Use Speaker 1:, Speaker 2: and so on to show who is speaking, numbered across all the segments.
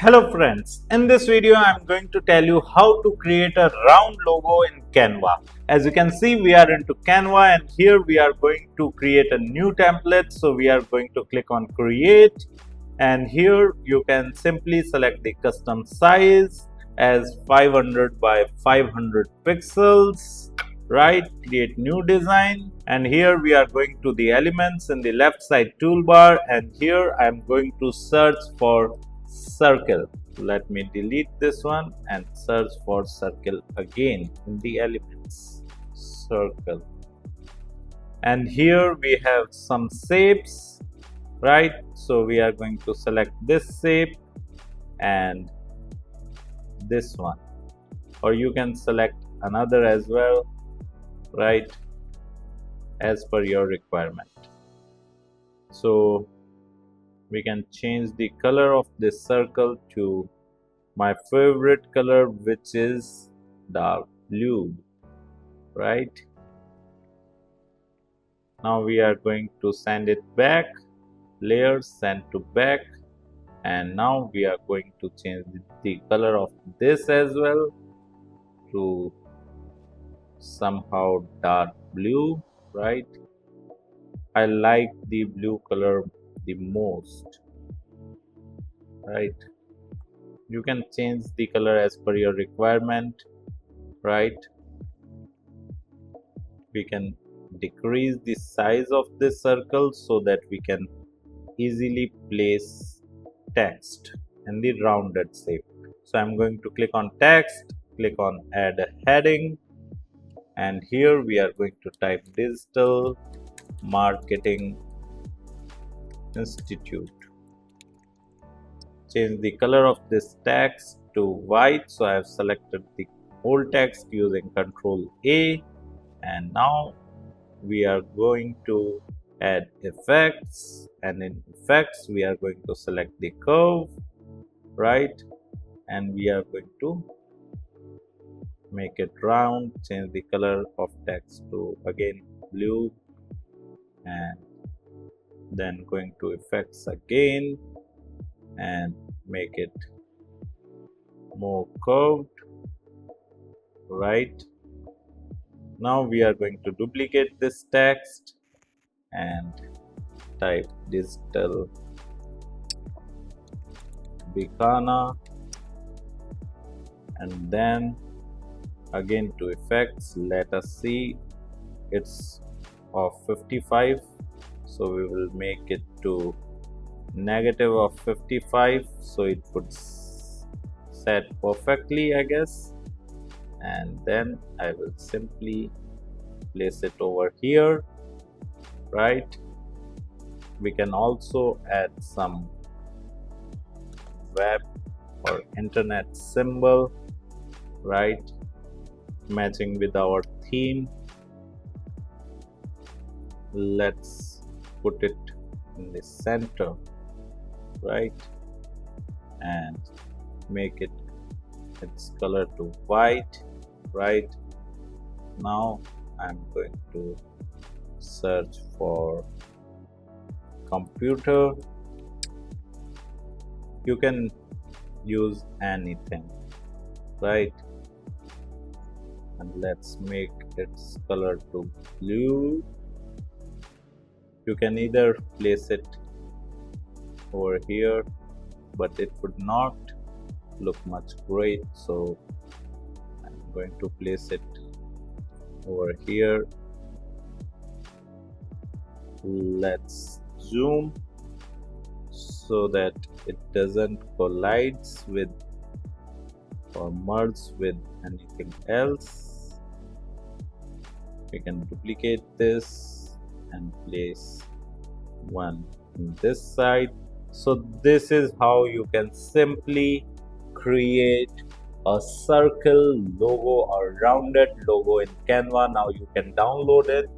Speaker 1: Hello friends, in this video I am going to tell you how to create a round logo in Canva. As you can see, we are into Canva and here we are going to create a new template. So we are going to click on create and here you can simply select the custom size as 500 by 500 pixels, right? Create new design and here we are going to the elements in the left side toolbar and here I am going to search for circle. Let me delete this one and search for circle again in the elements. Circle. And here we have some shapes, right? So we are going to select this shape and this one, or you can select another as well, right, as per your requirement. So we can change the color of this circle to my favorite color, which is dark blue, right? Now we are going to send it back, layers, send to back, and now we are going to change the color of this as well to somehow dark blue, right? I like the blue color the most, right? You can change the color as per your requirement, right? We can decrease the size of this circle so that we can easily place text in the rounded shape. So I'm going to click on text, click on add a heading, and here we are going to type Digital Marketing Institute. Change the color of this text to white. So I have selected the whole text using Ctrl A, and now we are going to add effects, and in effects we are going to select the curve, right, and we are going to make it round. Change the color of text to again blue, and then going to effects again and make it more curved, right? Now we are going to duplicate this text and type Digital Bikana, and then again to effects, let us see, it's of 55, so we will make it to negative of 55, so it would set perfectly, I guess. And then I will simply place it over here, right? We can also add some web or internet symbol, right, matching with our theme. Let's put it in the center, right, and make it its color to white, right? Now I'm going to search for computer. You can use anything, right? And let's make its color to blue. You can either place it over here, but it would not look much great, so I'm going to place it over here. Let's zoom so that it doesn't collides with or merge with anything else. We can duplicate this and place one in this side. So this is how you can simply create a circle logo or rounded logo in Canva. Now you can download it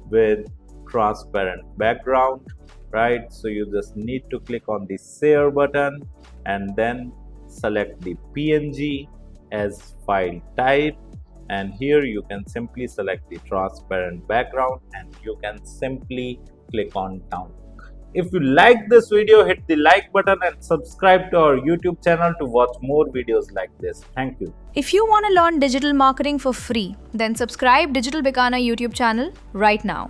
Speaker 1: with transparent background, right? So you just need to click on the share button and then select the PNG as file type, and here you can simply select the transparent background and you can simply click on download. If you like this video, hit the like button and subscribe to our YouTube channel to watch more videos like this. Thank you.
Speaker 2: If you want to learn digital marketing for free, then subscribe Digital Bikana YouTube channel right now.